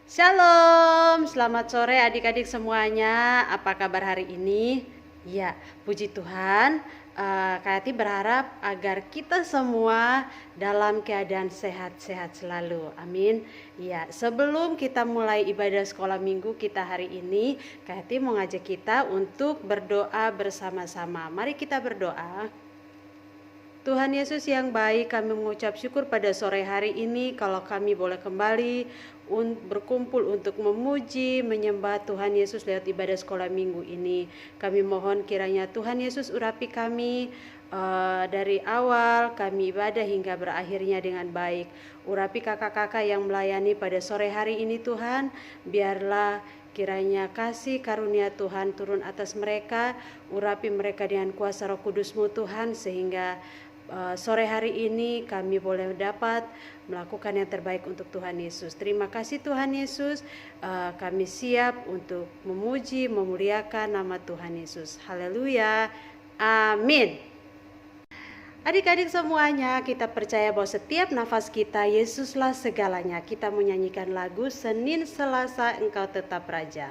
Shalom, selamat sore adik-adik semuanya. Apa kabar hari ini? Ya, puji Tuhan. Kak Ati berharap agar kita semua dalam keadaan sehat-sehat selalu. Amin. Ya, sebelum kita mulai ibadah sekolah minggu kita hari ini, Kak Ati mau ngajak kita untuk berdoa bersama-sama. Mari kita berdoa. Tuhan Yesus yang baik, kami mengucap syukur pada sore hari ini kalau kami boleh kembali berkumpul untuk memuji, menyembah Tuhan Yesus lewat ibadah sekolah minggu ini. Kami mohon kiranya Tuhan Yesus urapi kami dari awal kami ibadah hingga berakhirnya dengan baik. Urapi kakak-kakak yang melayani pada sore hari ini Tuhan, biarlah kiranya kasih karunia Tuhan turun atas mereka, urapi mereka dengan kuasa Roh Kudus-Mu Tuhan, sehingga sore hari ini kami boleh dapat melakukan yang terbaik untuk Tuhan Yesus. Terima kasih Tuhan Yesus, kami siap untuk memuji, memuliakan nama Tuhan Yesus. Haleluya, amin. Adik-adik semuanya, kita percaya bahwa setiap nafas kita Yesuslah segalanya. Kita menyanyikan lagu Senin Selasa Engkau Tetap Raja.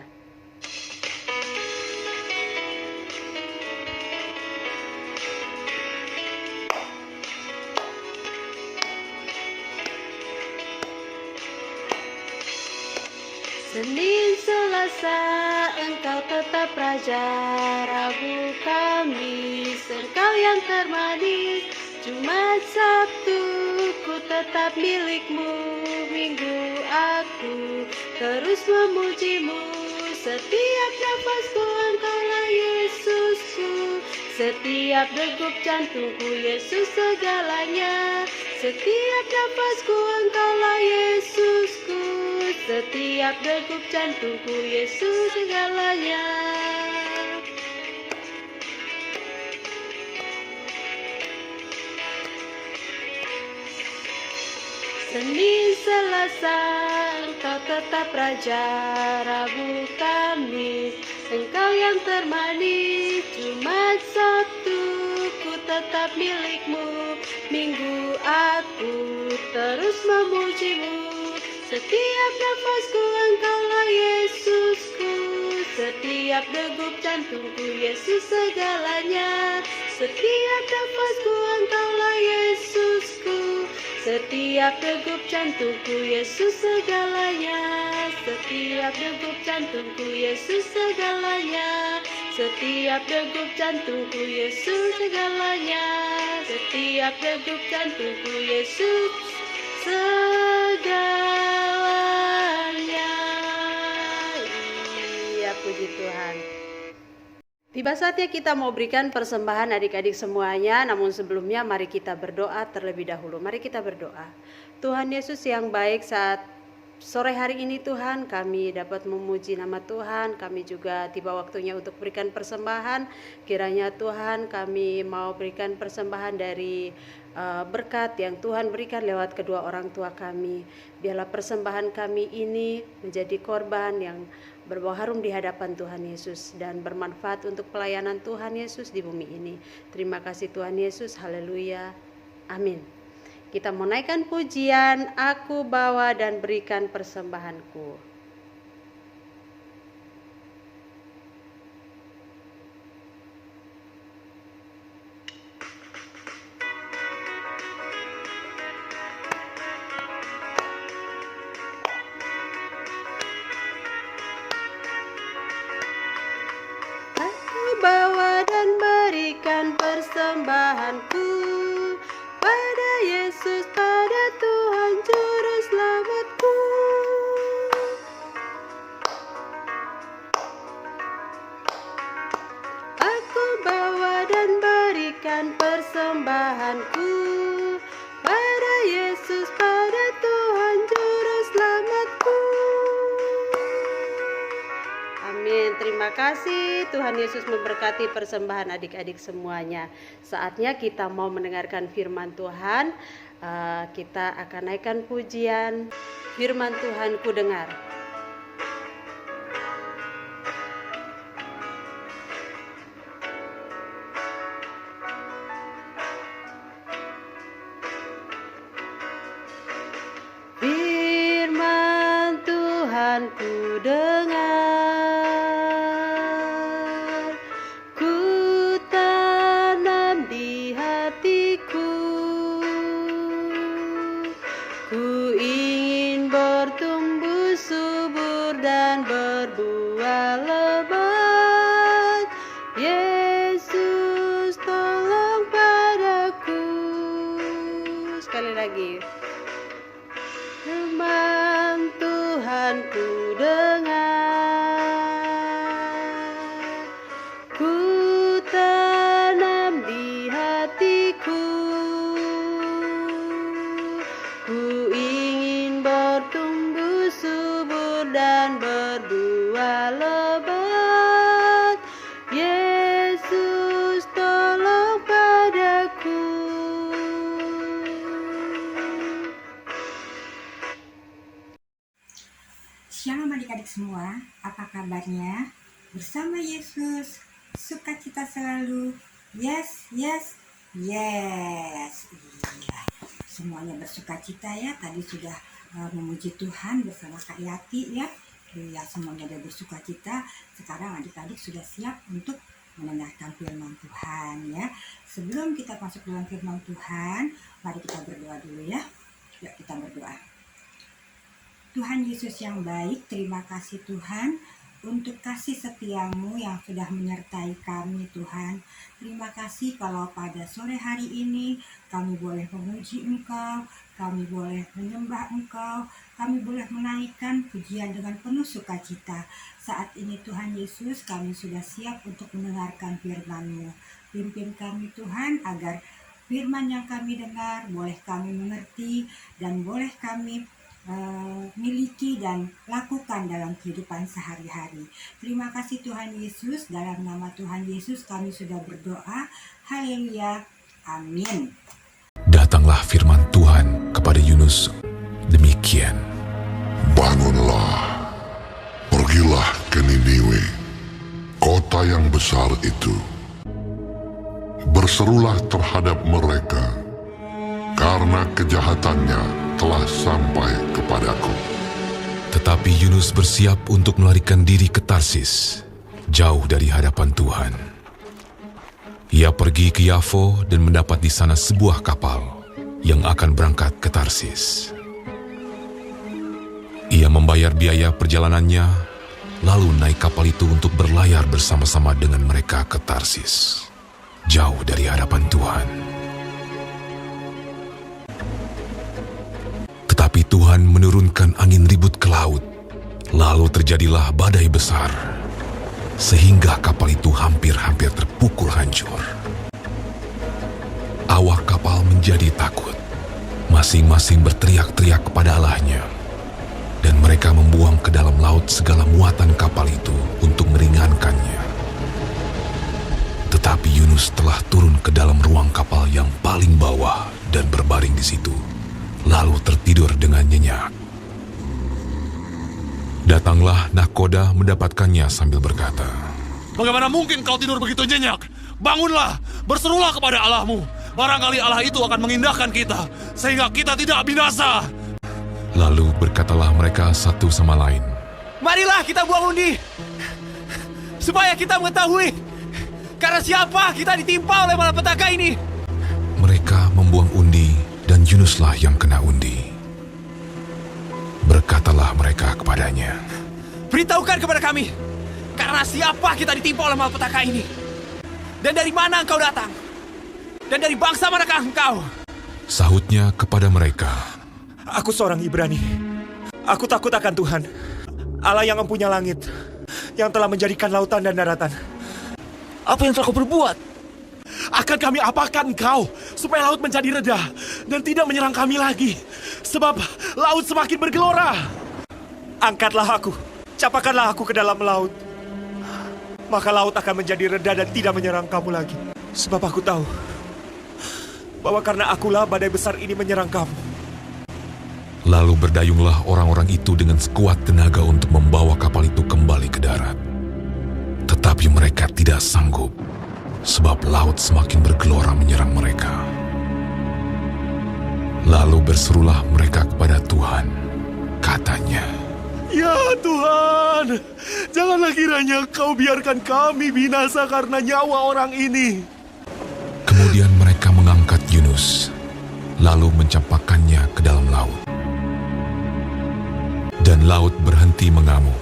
Senin Selasa Engkau tetap Raja, Rabu Kamis Engkau yang termanis, Jumat Sabtu ku tetap milikmu, Minggu aku terus memujimu, setiap nafasku Engkaulah Yesusku, setiap degup jantungku Yesus segalanya, setiap nafasku Engkaulah Yesusku, setiap degup jantungku Yesus segalanya. Senin Selasa Engkau tetap Raja, Rabu Kamis Engkau yang termanis, Jumat Sabtu ku tetap milikmu, Minggu aku terus memujimu, setiap nafasku Engkaulah Yesusku, setiap degup jantungku Yesus segalanya, setiap nafasku Engkaulah Yesusku, setiap degup jantungku Yesus segalanya, setiap degup jantungku Yesus segalanya, setiap degup jantungku Yesus segalanya, setiap degup jantungku Yesus segalanya. Iya, puji Tuhan. Tiba saatnya kita mau berikan persembahan adik-adik semuanya, namun sebelumnya mari kita berdoa terlebih dahulu. Mari kita berdoa. Tuhan Yesus yang baik, saat sore hari ini Tuhan kami dapat memuji nama Tuhan, kami juga tiba waktunya untuk berikan persembahan. Kiranya Tuhan kami mau berikan persembahan dari berkat yang Tuhan berikan lewat kedua orang tua kami. Biarlah persembahan kami ini menjadi korban yang berbau harum di hadapan Tuhan Yesus dan bermanfaat untuk pelayanan Tuhan Yesus di bumi ini. Terima kasih Tuhan Yesus, haleluya, amin. Kita menaikkan pujian, aku bawa dan berikan persembahanku. Bawa dan berikan persembahanku pada Yesus, pada Tuhan Juru Selamatku. Aku bawa dan berikan persembahanku pada Yesus, pada Tuhan Juru Selamatku. Amin. Terima kasih. Tuhan Yesus memberkati persembahan adik-adik semuanya. Saatnya kita mau mendengarkan firman Tuhan. Kita akan naikkan pujian firman Tuhan ku dengar. Firman Tuhan Tuhan ku dengar, ku tanam di hatiku, ku ingin bertumbuh subur dan berbuah lebat. Yesus tolong padaku. Sekali lagi. Firman Tuhan ku dengar, ku tanam di hatiku, ku ingin bertumbuh subur dan berbuah lebat. Yesus tolong padaku. Shalom adik-adik semua, apa kabarnya? Bersama Yesus, sukacita selalu. Yes, yes, yes. Iya, semuanya bersukacita ya. Tadi sudah memuji Tuhan bersama Kak Yati ya. Iya, semuanya sudah bersukacita. Sekarang adik-adik sudah siap untuk mendengarkan firman Tuhan ya. Sebelum kita masuk dalam firman Tuhan, mari kita berdoa dulu ya. Yuk kita berdoa. Tuhan Yesus yang baik, terima kasih Tuhan untuk kasih setiamu yang sudah menyertai kami Tuhan. Terima kasih kalau pada sore hari ini kami boleh memuji Engkau, kami boleh menyembah Engkau, kami boleh menaikkan pujian dengan penuh sukacita. Saat ini Tuhan Yesus, kami sudah siap untuk mendengarkan firman-Mu. Pimpin kami Tuhan agar firman yang kami dengar boleh kami mengerti dan boleh kami miliki dan lakukan dalam kehidupan sehari-hari. Terima kasih Tuhan Yesus, dalam nama Tuhan Yesus kami sudah berdoa. Haleluya, amin. Datanglah firman Tuhan kepada Yunus demikian. Bangunlah, pergilah ke Niniwe, kota yang besar itu. Berserulah terhadap mereka, karena kejahatannya telah sampai kepadaku. Tetapi Yunus bersiap untuk melarikan diri ke Tarsis, jauh dari hadapan Tuhan. Ia pergi ke Yafo dan mendapat di sana sebuah kapal yang akan berangkat ke Tarsis. Ia membayar biaya perjalanannya, lalu naik kapal itu untuk berlayar bersama-sama dengan mereka ke Tarsis, jauh dari hadapan Tuhan. Tetapi Tuhan menurunkan angin ribut ke laut, lalu terjadilah badai besar, sehingga kapal itu hampir-hampir terpukul hancur. Awak kapal menjadi takut, masing-masing berteriak-teriak kepada Allahnya, dan mereka membuang ke dalam laut segala muatan kapal itu untuk meringankannya. Tetapi Yunus telah turun ke dalam ruang kapal yang paling bawah dan berbaring di situ, lalu tertidur dengan nyenyak. Datanglah nahkoda mendapatkannya sambil berkata, "Bagaimana mungkin kau tidur begitu nyenyak? Bangunlah, berserulah kepada Allahmu. Barangkali Allah itu akan mengindahkan kita, sehingga kita tidak binasa." Lalu berkatalah mereka satu sama lain, "Marilah kita buang undi, supaya kita mengetahui karena siapa kita ditimpa oleh malapetaka ini." Mereka membuang undi, dan Yunuslah yang kena undi. Berkatalah mereka kepadanya, "Beritahukan kepada kami, karena siapa kita ditimpa oleh malapetaka ini? Dan dari mana engkau datang? Dan dari bangsa manakah engkau?" Sahutnya kepada mereka, "Aku seorang Ibrani. Aku takut akan Tuhan, Allah yang mempunyai langit, yang telah menjadikan lautan dan daratan. Apa yang telah kau berbuat? Akan kami apakan engkau, supaya laut menjadi reda dan tidak menyerang kami lagi, sebab laut semakin bergelora." Angkatlah aku, capakanlah aku ke dalam laut, maka laut akan menjadi reda dan tidak menyerang kamu lagi. Sebab aku tahu bahwa karena akulah badai besar ini menyerang kamu." Lalu berdayunglah orang-orang itu dengan sekuat tenaga untuk membawa kapal itu kembali ke darat. Tetapi mereka tidak sanggup, sebab laut semakin bergelora menyerang mereka. Lalu berserulah mereka kepada Tuhan, katanya, Ya Tuhan, janganlah kiranya Kau biarkan kami binasa karena nyawa orang ini. Kemudian mereka mengangkat Yunus, lalu mencampakkannya ke dalam laut. Dan laut berhenti mengamuk.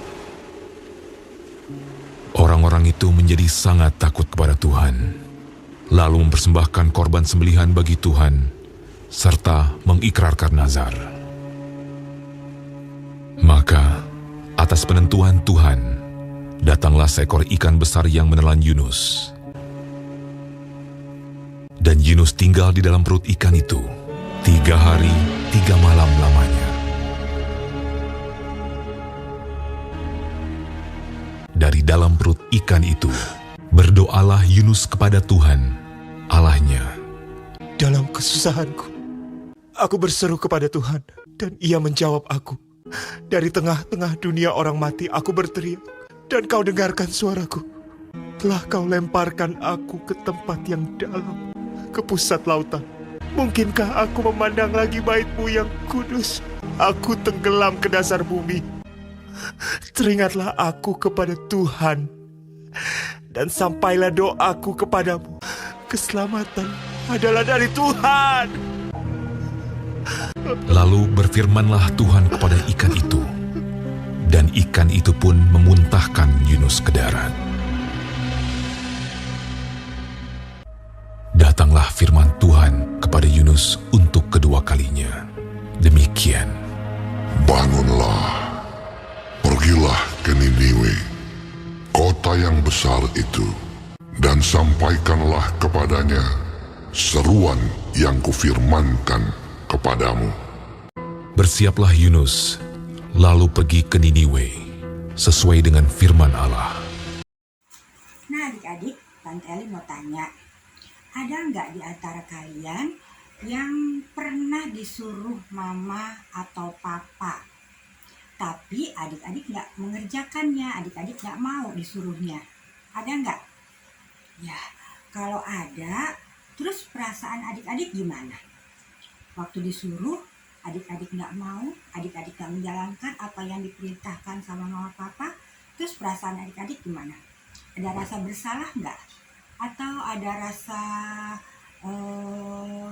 Orang-orang itu menjadi sangat takut kepada Tuhan, lalu mempersembahkan korban sembelihan bagi Tuhan, serta mengikrarkan nazar. Maka, atas penentuan Tuhan, datanglah seekor ikan besar yang menelan Yunus. Dan Yunus tinggal di dalam perut ikan itu 3 hari 3 malam lamanya. Dari dalam perut ikan itu, berdoalah Yunus kepada Tuhan, Allahnya. Dalam kesusahanku, aku berseru kepada Tuhan, dan Ia menjawab aku. Dari tengah-tengah dunia orang mati, aku berteriak, dan Kau dengarkan suaraku. Telah Kau lemparkan aku ke tempat yang dalam, ke pusat lautan. Mungkinkah aku memandang lagi bait-Mu yang kudus? Aku tenggelam ke dasar bumi. Teringatlah aku kepada Tuhan, dan sampailah doaku kepadamu. Keselamatan adalah dari Tuhan. Lalu berfirmanlah Tuhan kepada ikan itu, dan ikan itu pun memuntahkan Yunus ke darat. Datanglah firman Tuhan kepada Yunus untuk kedua kalinya. Demikian. Bangunlah, pergilah ke Niniwe, kota yang besar itu, dan sampaikanlah kepadanya seruan yang kufirmankan kepadamu. Bersiaplah Yunus, lalu pergi ke Niniwe, sesuai dengan firman Allah. Nah adik-adik, Tante Eli mau tanya, ada nggak di antara kalian yang pernah disuruh mama atau papa, tapi adik-adik nggak mengerjakannya, adik-adik nggak mau disuruhnya? Ada nggak? Ya, kalau ada, terus perasaan adik-adik gimana? Waktu disuruh, adik-adik nggak mau, adik-adik nggak menjalankan apa yang diperintahkan sama mama papa, terus perasaan adik-adik gimana? Ada rasa bersalah nggak? Atau ada rasa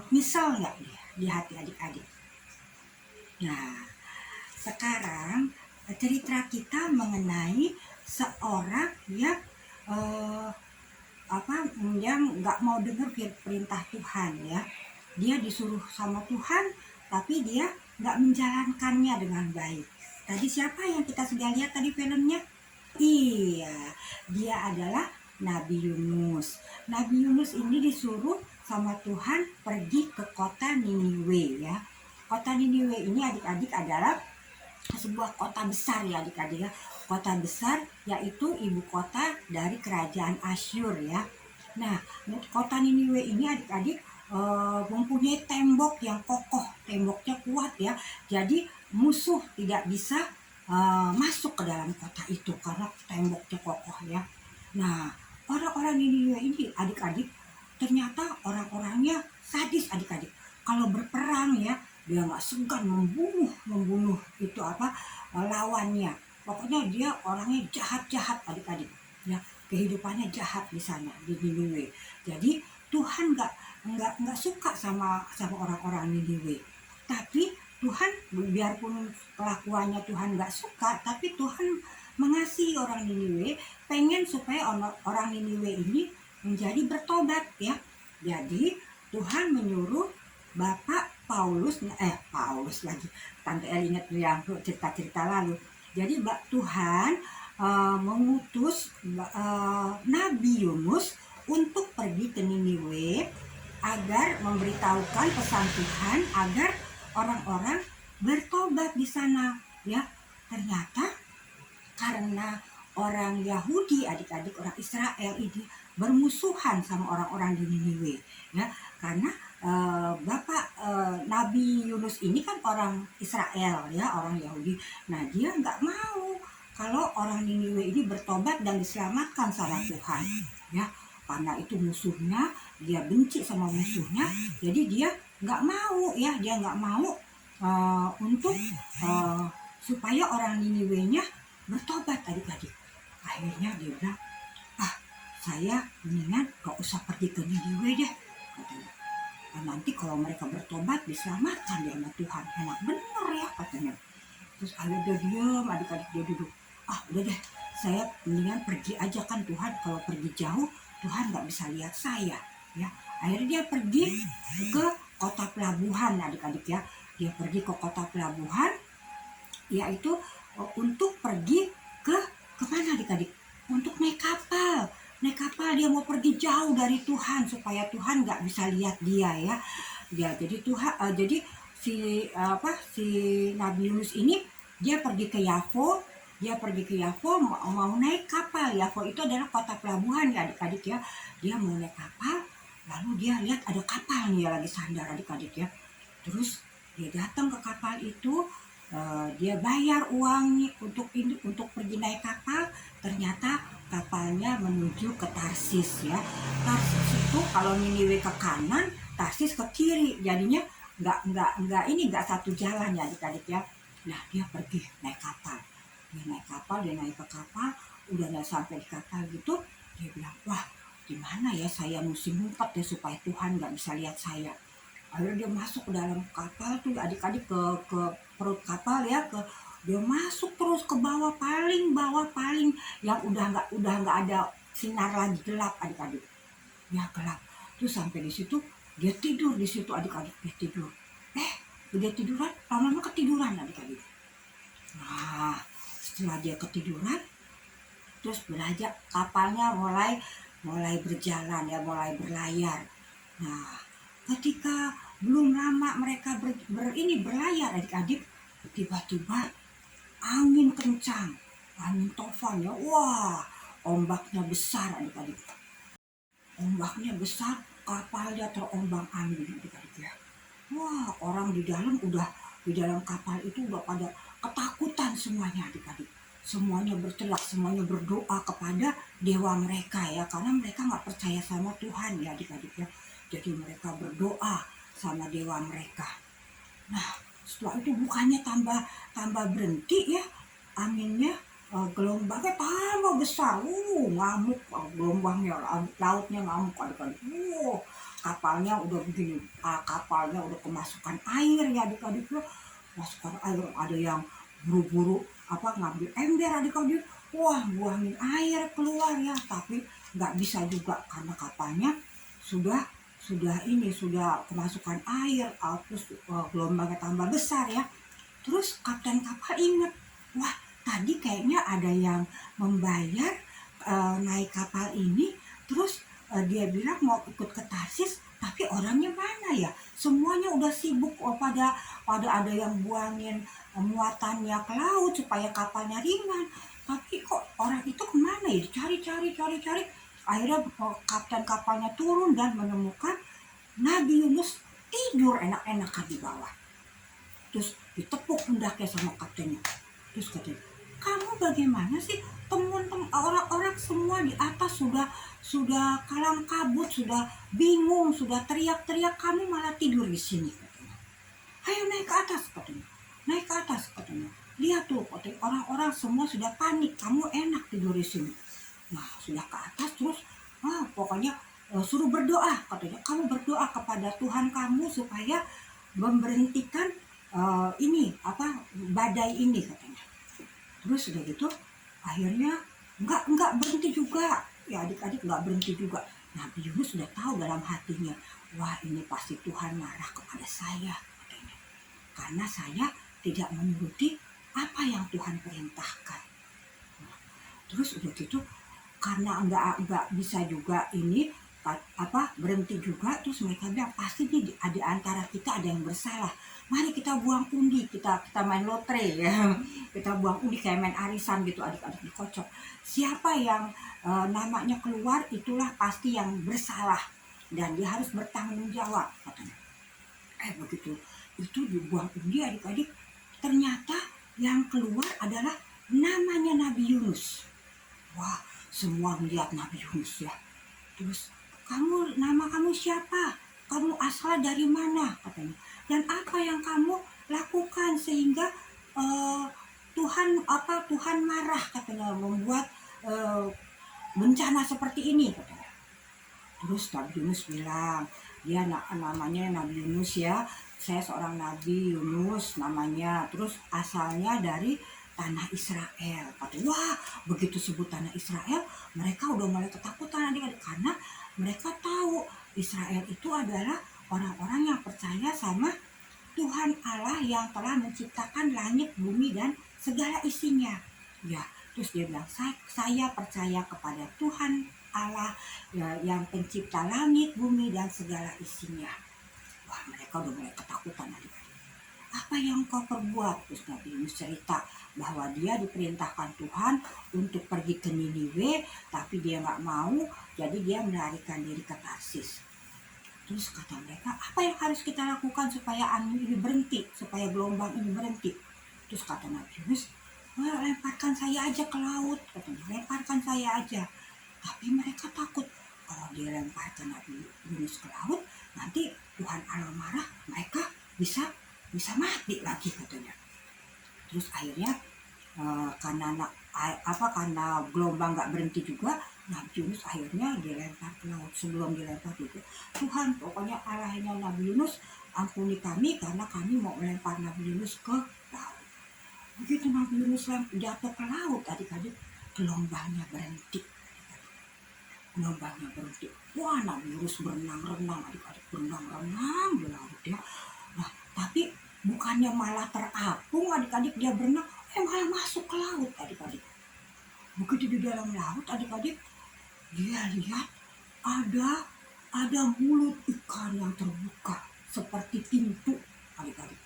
misal nggak di hati adik-adik? Nah, sekarang cerita kita mengenai seorang yang yang nggak mau dengar perintah Tuhan ya. Dia disuruh sama Tuhan, tapi dia nggak menjalankannya dengan baik. Tadi siapa yang kita sudah lihat tadi filmnya? Iya, dia adalah Nabi Yunus. Nabi Yunus ini disuruh sama Tuhan pergi ke kota Niniwe ya. Kota Niniwe ini adik-adik adalah sebuah kota besar ya adik-adik ya. Kota besar yaitu ibu kota dari kerajaan Asyur ya. Nah, kota Niniwe ini adik-adik mempunyai tembok yang kokoh, temboknya kuat ya. Jadi musuh tidak bisa masuk ke dalam kota itu karena temboknya kokoh ya. Nah, orang-orang Niniwe ini adik-adik ternyata orang-orangnya sadis adik-adik. Kalau berperang ya, dia nggak segan membunuh itu lawannya. Pokoknya dia orangnya jahat-jahat adik-adik ya, kehidupannya jahat di sana di Niniwe. Jadi Tuhan nggak suka sama orang-orang Niniwe. Tapi Tuhan, biarpun kelakuannya Tuhan nggak suka, tapi Tuhan mengasihi orang Niniwe, pengen supaya orang Niniwe ini menjadi bertobat ya. Jadi Tuhan menyuruh Bapak Paulus lagi, Tante El ingat yang cerita-cerita lalu. Jadi Tuhan mengutus Nabi Yunus untuk pergi ke Niniwe agar memberitahukan pesan Tuhan agar orang-orang bertobat di sana ya. Ternyata karena orang Yahudi adik-adik, orang Israel ini bermusuhan sama orang-orang di Niniwe ya, karena Nabi Yunus ini kan orang Israel ya, orang Yahudi. Nah, dia nggak mau kalau orang Niniwe ini bertobat dan diselamatkan sama Tuhan ya. Karena itu musuhnya, dia benci sama musuhnya, jadi dia nggak mau ya, dia nggak mau untuk supaya orang Niniwe-nya bertobat adik-adik. Akhirnya dia bilang, saya mendingan gak usah pergi ke Niniwe deh, katanya. Nanti kalau mereka bertobat diselamatkan dia sama Tuhan. Enak bener ya, katanya. Terus akhirnya dia diam, adik-adik dia duduk. Udah deh, saya mendingan pergi aja, kan Tuhan kalau pergi jauh Tuhan nggak bisa lihat saya ya. Akhirnya dia pergi ke kota pelabuhan adik-adik ya. Dia pergi ke kota pelabuhan, yaitu untuk pergi ke mana adik-adik? Untuk naik kapal. Naik kapal, dia mau pergi jauh dari Tuhan supaya Tuhan nggak bisa lihat dia ya. Jadi jadi si Nabi Yunus ini dia pergi ke Yafo. Dia pergi ke Yafo mau naik kapal. Yafo itu adalah kota pelabuhan ya adik-adik ya. Dia mau naik kapal, lalu dia lihat ada kapal nih ya lagi sandar adik-adik ya. Terus dia datang ke kapal itu, dia bayar uangnya untuk pergi naik kapal. Ternyata kapalnya menuju ke Tarsis ya. Tarsis itu kalau Niniwe ke kanan, Tarsis ke kiri. Jadinya nggak satu jalan ya adik-adik ya. Nah dia pergi naik kapal. Dia naik ke kapal, udah sampai di kapal gitu, dia bilang, wah gimana ya saya mesti ngumpet ya supaya Tuhan nggak bisa lihat saya. Akhirnya dia masuk ke dalam kapal tuh adik-adik ke perut kapal ya, dia masuk terus ke bawah paling yang udah nggak ada sinar lagi, gelap adik-adik. Ya gelap. Terus sampai di situ dia tidur di situ adik-adik, dia tidur. Dia tiduran, lama-lama ketiduran adik-adik. Nah, setelah dia ketiduran, terus belajar kapalnya mulai berjalan ya, mulai berlayar. Nah, ketika belum lama mereka berlayar adik-adik, tiba-tiba angin kencang, angin tofan ya, wah ombaknya besar adik-adik. Ombaknya besar, kapalnya terombang ambing adik-adik ya. Wah, orang di dalam kapal itu udah pada ketakutan semuanya adik-adik. Semuanya berteriak, semuanya berdoa kepada dewa mereka ya, karena mereka nggak percaya sama Tuhan ya adik-adik ya. Jadi mereka berdoa sama dewa mereka. Nah setelah itu bukannya tambah berhenti ya anginnya, gelombangnya tambah besar, ngamuk gelombangnya, lautnya ngamuk adik-adik. Kapalnya udah begini, kapalnya udah kemasukan air ya adik-adik ya. Masukkan air, ada yang buru-buru ngambil ember adik-adik, buangin air keluar ya, tapi nggak bisa juga karena kapalnya sudah kemasukan air, terus gelombangnya tambah besar ya. Terus kapten kapal ingat, wah tadi kayaknya ada yang membayar naik kapal ini, terus dia bilang mau ikut ke Tarsis, tapi orangnya mana ya? Semuanya udah sibuk, pada ada yang buangin muatannya ke laut supaya kapalnya ringan. Tapi kok orang itu kemana ya? Cari. Akhirnya kapten kapalnya turun dan menemukan Nabi Yunus tidur enak-enakan di bawah. Terus ditepuk pundaknya sama kaptennya. Terus katanya, kamu bagaimana sih? Teman-teman orang-orang semua di atas sudah kalang kabut, sudah bingung, sudah teriak-teriak, kamu malah tidur di sini katanya. Ayo naik ke atas katanya. Naik ke atas katanya. Lihat tuh katanya, orang-orang semua sudah panik, kamu enak tidur di sini. Nah sudah ke atas terus pokoknya suruh berdoa katanya. Kamu berdoa kepada Tuhan kamu supaya memberhentikan badai ini katanya. Terus udah gitu akhirnya nggak berhenti juga ya adik-adik, nggak berhenti juga. Nabi Yunus sudah tahu dalam hatinya, wah ini pasti Tuhan marah kepada saya katanya, karena saya tidak menuruti apa yang Tuhan perintahkan. Nah, terus udah gitu karena nggak bisa juga berhenti juga, terus mereka bilang pasti di antara kita ada yang bersalah. Mari kita buang undi, kita main lotre ya. Kita buang undi kayak main arisan gitu adik-adik, dikocok. Siapa yang namanya keluar itulah pasti yang bersalah dan dia harus bertanggung jawab katanya. Begitu itu dibuang undi adik-adik, ternyata yang keluar adalah namanya Nabi Yunus. Wah, semua melihat Nabi Yunus ya. Terus, nama kamu siapa? Kamu asal dari mana? Katanya. Dan apa yang kamu lakukan sehingga Tuhan marah katanya membuat bencana seperti ini katanya. Terus Nabi Yunus bilang, dia namanya Nabi Yunus ya, saya seorang Nabi Yunus namanya, terus asalnya dari tanah Israel. Katanya, wah begitu sebut tanah Israel, mereka udah mulai ketakutan adik-adik, karena mereka tahu Israel itu adalah orang-orang yang percaya sama Tuhan Allah yang telah menciptakan langit, bumi, dan segala isinya. Ya, terus dia bilang, saya percaya kepada Tuhan Allah ya, yang pencipta langit, bumi, dan segala isinya. Wah, mereka udah mulai ketakutan adik-adik. Apa yang kau perbuat? Terus Nabi Yunus cerita bahwa dia diperintahkan Tuhan untuk pergi ke Niniwe, tapi dia nggak mau, jadi dia melarikan diri ke Tarsis. Terus kata mereka, apa yang harus kita lakukan supaya angin ini berhenti, supaya gelombang ini berhenti? Terus kata Nabi Yunus, lemparkan saya aja ke laut, katanya, lemparkan saya aja. Tapi mereka takut, kalau dia lemparkan Nabi Yunus ke laut, nanti Tuhan Allah marah, mereka bisa mati lagi katanya. Terus akhirnya karena gelombang nggak berhenti juga, Nabi Yunus akhirnya dilempar ke laut. Sebelum dilempar itu, Tuhan pokoknya Allahnya Nabi Yunus, ampuni kami karena kami mau melempar Nabi Yunus ke laut. Begitu Nabi Yunus jatuh ke laut, adik-adik, gelombangnya berhenti. Wah, Nabi Yunus berenang-renang, adik-adik, berenang-renang di laut ya. Nah, tapi bukannya malah terapung adik-adik dia berenang, malah masuk ke laut adik-adik. Begitu di dalam laut adik-adik, dia lihat ada mulut ikan yang terbuka seperti pintu adik-adik.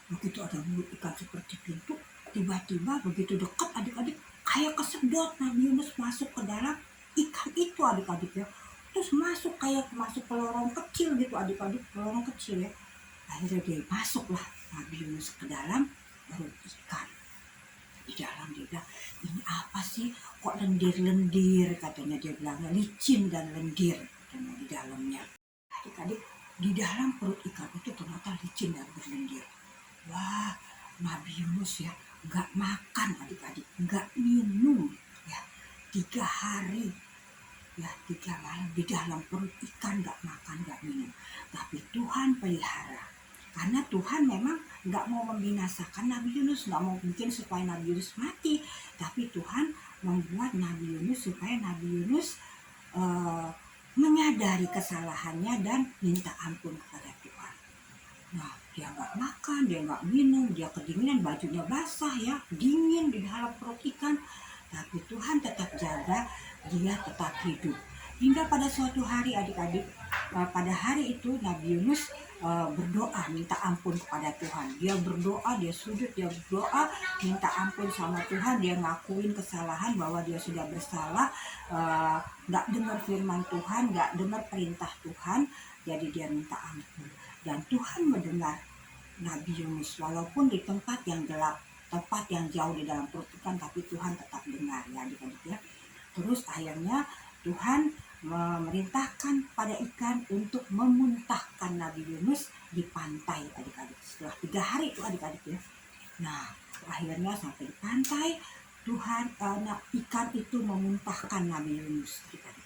Begitu ada mulut ikan seperti pintu, tiba-tiba begitu dekat adik-adik, kayak kesedot Nabi Yunus masuk ke dalam ikan itu adik-adik ya. Terus masuk ke lorong kecil gitu adik-adik, lorong kecil ya. Akhirnya dia masuklah Nabi Yunus ke dalam perut ikan. Di dalam dia bilang, ini apa sih kok lendir-lendir, katanya dia bilang, licin dan lendir katanya di dalamnya. Adik-adik, di dalam perut ikan itu ternyata licin dan berlendir. Wah, Nabi Yunus ya nggak makan adik-adik, nggak minum ya 3 hari ya 3 malam di dalam perut ikan, nggak makan nggak minum. Tapi Tuhan pelihara, karena Tuhan memang nggak mau membinasakan Nabi Yunus, nggak mau bikin supaya Nabi Yunus mati, tapi Tuhan membuat Nabi Yunus supaya Nabi Yunus menyadari kesalahannya dan minta ampun kepada Tuhan. Nah, dia nggak makan, dia nggak minum, dia kedinginan, bajunya basah ya, dingin di dalam perut ikan. Tapi Tuhan tetap jaga, dia tetap hidup. Hingga pada suatu hari adik-adik, pada hari itu Nabi Yunus berdoa minta ampun kepada Tuhan. Dia berdoa, dia sujud, dia berdoa minta ampun sama Tuhan. Dia ngakuin kesalahan bahwa dia sudah bersalah, nggak dengar firman Tuhan, nggak dengar perintah Tuhan. Jadi dia minta ampun. Dan Tuhan mendengar Nabi Yunus, walaupun di tempat yang gelap, tempat yang jauh di dalam perut ikan, tapi Tuhan tetap dengar ya adik-adik ya. Terus akhirnya Tuhan memerintahkan pada ikan untuk memuntahkan Nabi Yunus di pantai adik-adik. Setelah 3 hari itu adik-adik ya. Nah, akhirnya sampai di pantai, ikan itu memuntahkan Nabi Yunus adik-adik.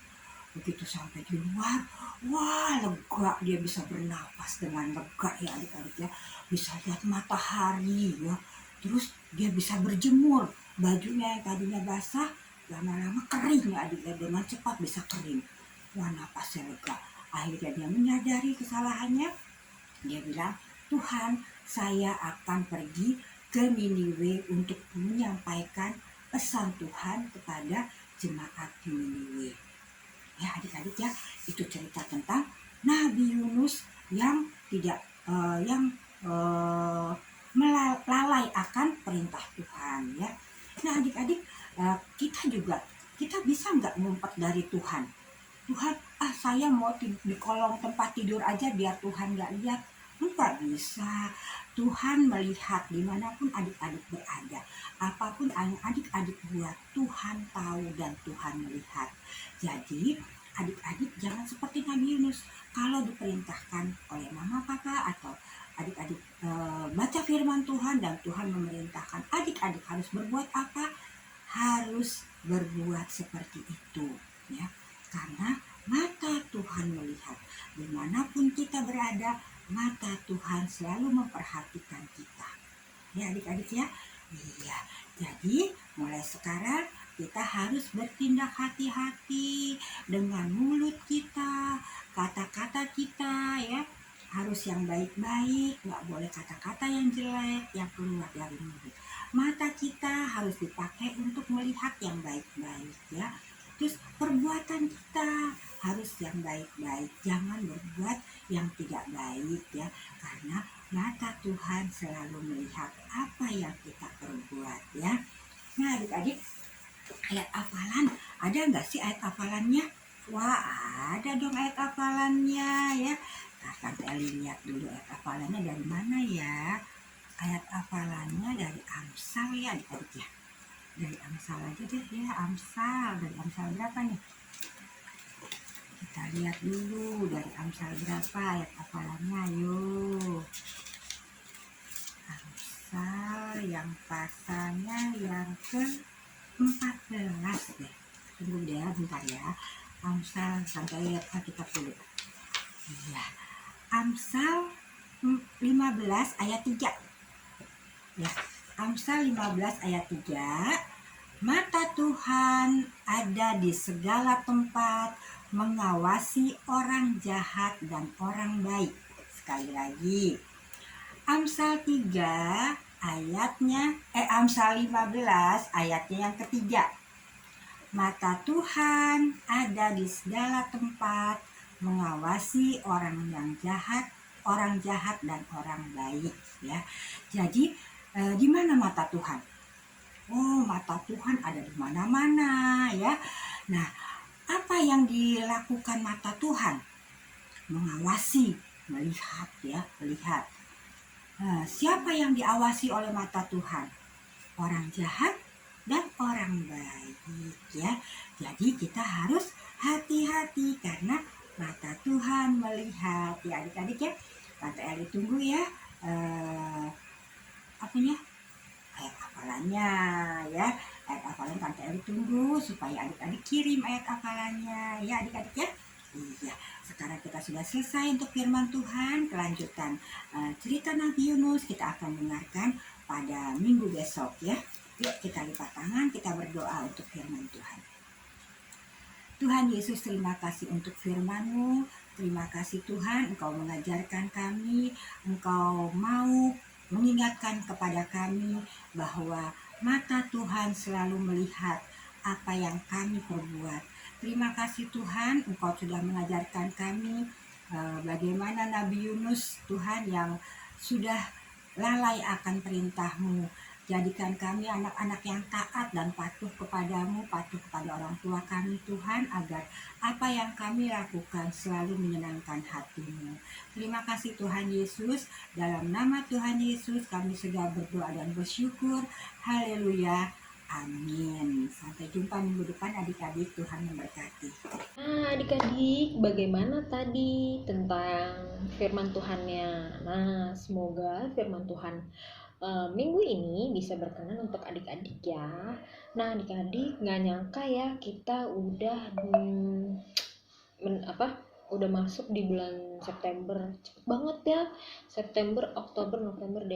Begitu sampai di luar, wah lega, dia bisa bernapas dengan lega ya adik-adik ya. Bisa lihat matahari ya. Terus dia bisa berjemur, bajunya yang tadinya basah lama-lama kering ya adik-adik, dengan cepat bisa kering. Wah, napasnya lega. Akhirnya dia menyadari kesalahannya. Dia bilang, Tuhan, saya akan pergi ke Niniwe untuk menyampaikan pesan Tuhan kepada jemaat di Niniwe. Ya adik-adik ya, itu cerita tentang Nabi Yunus yang tidak lalai akan perintah Tuhan ya. Nah adik-adik, kita bisa nggak ngumpet dari Tuhan? Tuhan, saya mau di kolong tempat tidur aja biar Tuhan nggak lihat. Nggak bisa. Tuhan melihat dimanapun adik-adik berada. Apapun yang adik-adik buat, Tuhan tahu dan Tuhan melihat. Jadi adik-adik jangan seperti Nabi Yunus. Kalau diperintahkan oleh mama papa atau adik-adik baca firman Tuhan dan Tuhan memerintahkan adik-adik harus berbuat apa? Harus berbuat seperti itu ya. Karena mata Tuhan melihat dimanapun kita berada, mata Tuhan selalu memperhatikan kita. Ya adik-adik ya. Iya. Jadi mulai sekarang kita harus bertindak hati-hati dengan mulut kita, kata-kata kita ya. Harus yang baik-baik, nggak boleh kata-kata yang jelek yang keluar dari mulut. Mata kita harus dipakai untuk melihat yang baik-baik ya. Terus perbuatan kita harus yang baik-baik, jangan berbuat yang tidak baik ya. Karena mata Tuhan selalu melihat apa yang kita perbuat ya. Nah adik-adik, ayat hafalan, ada nggak sih ayat hafalannya? Wah ada dong ayat hafalannya ya. Nah, Tante Eli lihat dulu ayat hafalannya dari mana ya. Ayat hafalannya dari Amsal ya adik-adik ya. Dari Amsal aja deh ya, Amsal. Dari Amsal berapa nih? Kita lihat dulu dari Amsal berapa ayat hafalannya, yuk. Amsal yang pasalnya yang ke-14 deh. Tunggu deh bentar ya. Amsal sampai lihat kitab dulu. Iya. Amsal 15 ayat 3. Ya. Amsal 15 ayat 3. Mata Tuhan ada di segala tempat, mengawasi orang jahat dan orang baik. Sekali lagi. Amsal 3 ayatnya Amsal 15 ayatnya yang ketiga. Mata Tuhan ada di segala tempat, mengawasi orang yang jahat, orang jahat dan orang baik ya. Jadi di mana mata Tuhan? Oh, mata Tuhan ada di mana-mana ya. Nah, apa yang dilakukan mata Tuhan? Mengawasi, melihat ya, melihat. Nah, siapa yang diawasi oleh mata Tuhan? Orang jahat dan orang baik ya. Jadi kita harus hati-hati karena mata Tuhan melihat ya adik-adik ya. Tante Eli tunggu ya apanya ayat hafalannya ya. Ayat hafalan Tante Eli tunggu supaya adik-adik kirim ayat hafalannya ya adik-adik ya. Iya, sekarang kita sudah selesai untuk firman Tuhan. Kelanjutan cerita Nabi Yunus kita akan dengarkan pada minggu besok ya. Yuk kita lipat tangan, kita berdoa untuk firman Tuhan. Tuhan Yesus, terima kasih untuk firman-Mu. Terima kasih Tuhan, Engkau mengajarkan kami, Engkau mau mengingatkan kepada kami bahwa mata Tuhan selalu melihat apa yang kami perbuat. Terima kasih Tuhan, Engkau sudah mengajarkan kami bagaimana Nabi Yunus Tuhan yang sudah lalai akan perintah-Mu. Jadikan kami anak-anak yang taat dan patuh kepadamu, patuh kepada orang tua kami Tuhan, agar apa yang kami lakukan selalu menyenangkan hati-Mu. Terima kasih Tuhan Yesus, dalam nama Tuhan Yesus kami segera berdoa dan bersyukur. Haleluya, amin. Sampai jumpa minggu depan adik-adik, Tuhan memberkati. Nah adik-adik, bagaimana tadi tentang firman Tuhannya? Nah semoga firman Tuhan minggu ini bisa berkenan untuk adik-adik ya. Nah adik-adik nggak nyangka ya kita udah udah masuk di bulan September. Cepet banget ya, September, Oktober, November,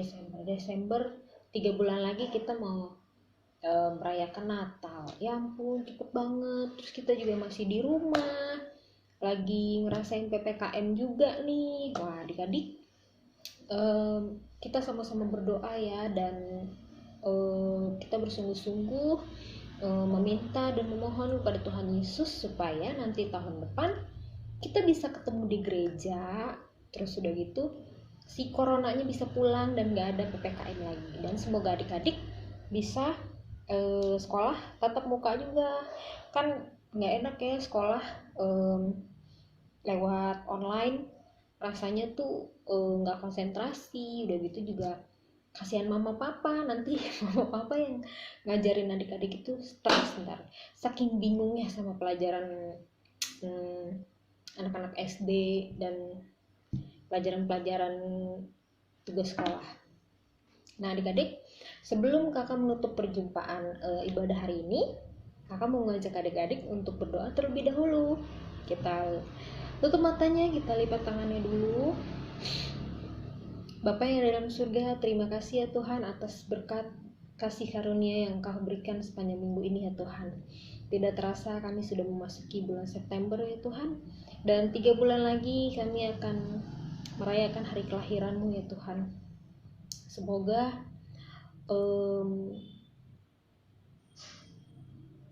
Desember 3 bulan lagi kita mau merayakan Natal. Ya ampun cepet banget. Terus kita juga masih di rumah, lagi ngerasain PPKM juga nih. Wah adik-adik, kita sama-sama berdoa ya, dan kita bersungguh-sungguh meminta dan memohon kepada Tuhan Yesus supaya nanti tahun depan kita bisa ketemu di gereja. Terus udah gitu si coronanya bisa pulang dan gak ada PPKM lagi. Dan semoga adik-adik bisa sekolah tatap muka juga. Kan gak enak ya sekolah lewat online, rasanya tuh nggak konsentrasi. Udah gitu juga kasihan mama papa, nanti mama papa yang ngajarin adik-adik itu stres ntar, saking bingungnya sama pelajaran anak-anak SD dan pelajaran-pelajaran tugas sekolah. Nah adik-adik, sebelum kakak menutup perjumpaan ibadah hari ini, kakak mau ngajak adik-adik untuk berdoa terlebih dahulu. Kita tutup matanya, kita lipat tangannya dulu. Bapa yang ada dalam surga, terima kasih ya Tuhan atas berkat kasih karunia yang Kau berikan sepanjang minggu ini ya Tuhan. Tidak terasa kami sudah memasuki bulan September ya Tuhan. Dan 3 bulan lagi kami akan merayakan hari kelahiran-Mu ya Tuhan. Semoga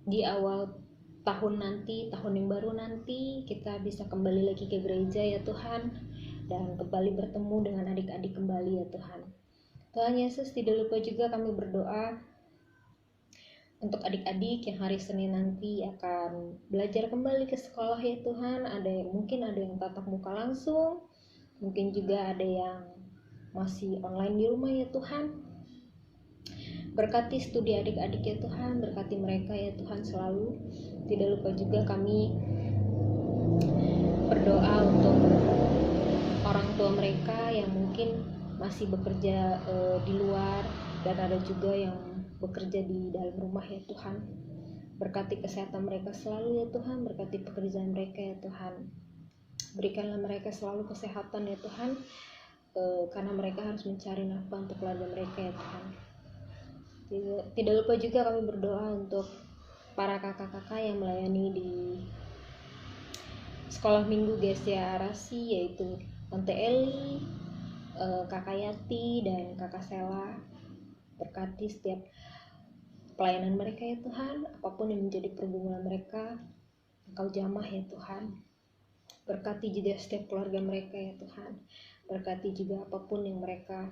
di awal tahun nanti, tahun yang baru nanti, kita bisa kembali lagi ke gereja ya Tuhan. Dan kembali bertemu dengan adik-adik kembali ya Tuhan. Tuhan Yesus, tidak lupa juga kami berdoa untuk adik-adik yang hari Senin nanti akan belajar kembali ke sekolah ya Tuhan. Mungkin ada yang tatap muka langsung, mungkin juga ada yang masih online di rumah ya Tuhan. Berkati studi adik-adik ya Tuhan, berkati mereka ya Tuhan selalu. Tidak lupa juga kami berdoa untuk orang tua mereka yang mungkin masih bekerja di luar, dan ada juga yang bekerja di dalam rumah ya Tuhan. Berkati kesehatan mereka selalu ya Tuhan, berkati pekerjaan mereka ya Tuhan. Berikanlah mereka selalu kesehatan ya Tuhan, karena mereka harus mencari nafkah untuk keluarga mereka ya Tuhan. Tidak lupa juga kami berdoa untuk para kakak-kakak yang melayani di sekolah minggu GSIA Arasi, yaitu Tante Eli, Kakak Yati, dan Kakak Sela. Berkati setiap pelayanan mereka ya Tuhan, apapun yang menjadi pergumulan mereka, Engkau jamah ya Tuhan. Berkati juga setiap keluarga mereka ya Tuhan. Berkati juga apapun yang mereka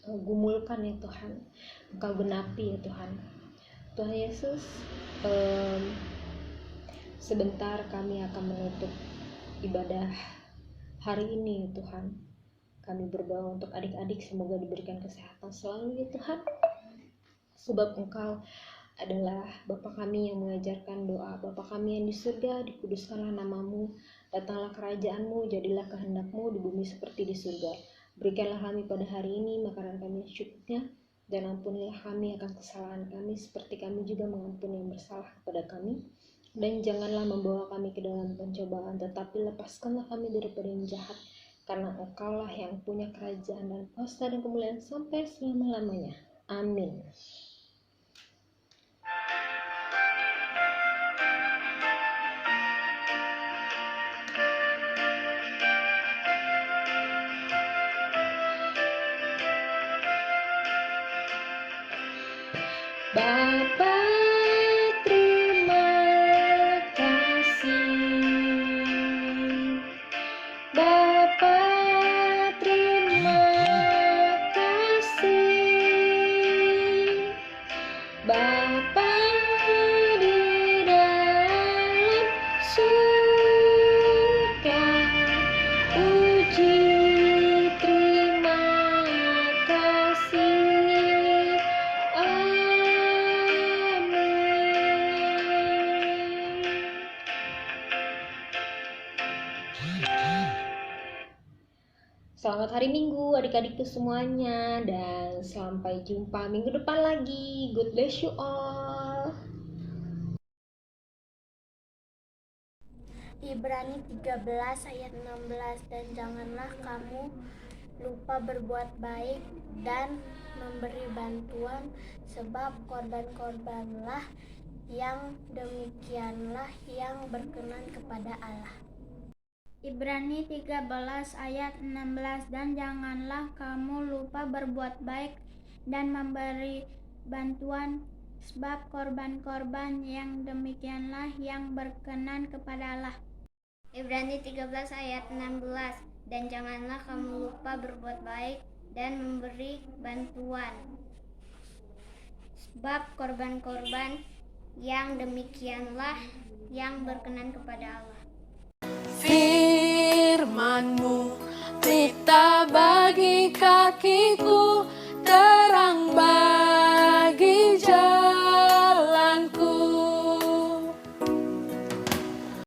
gumulkan ya Tuhan, Engkau genapi ya Tuhan. Tuhan Yesus, sebentar kami akan menutup ibadah hari ini ya Tuhan. Kami berdoa untuk adik-adik, semoga diberikan kesehatan selalu ya Tuhan. Sebab Engkau adalah Bapa kami yang mengajarkan doa. Bapa kami yang di surga, dikuduskanlah namamu, datanglah kerajaan-Mu, jadilah kehendak-Mu di bumi seperti di surga. Berikanlah kami pada hari ini makanan kami secukupnya, dan ampunilah kami akan kesalahan kami seperti kami juga mengampuni yang bersalah kepada kami. Dan janganlah membawa kami ke dalam pencobaan, tetapi lepaskanlah kami daripada yang jahat, karena Engkaulah yang punya kerajaan dan kuasa dan kemuliaan sampai selama-lamanya. Amin. Bapa, terima kasih. Bapa, terima kasih. Bapa di dalam surga, puji terima kasih. Selamat hari Minggu adik-adikku semuanya, dan sampai jumpa minggu depan lagi. God bless you all. Ibrani 13 ayat 16, dan janganlah kamu lupa berbuat baik dan memberi bantuan, sebab korban-korbanlah yang demikianlah yang berkenan kepada Allah. Ibrani 13 ayat 16, dan janganlah kamu lupa berbuat baik dan memberi bantuan, sebab korban-korban yang demikianlah yang berkenan kepada Allah. Ibrani 13 ayat 16, dan janganlah kamu lupa berbuat baik dan memberi bantuan, sebab korban-korban yang demikianlah yang berkenan kepada Allah. Firman-Mu pelita bagi kakiku,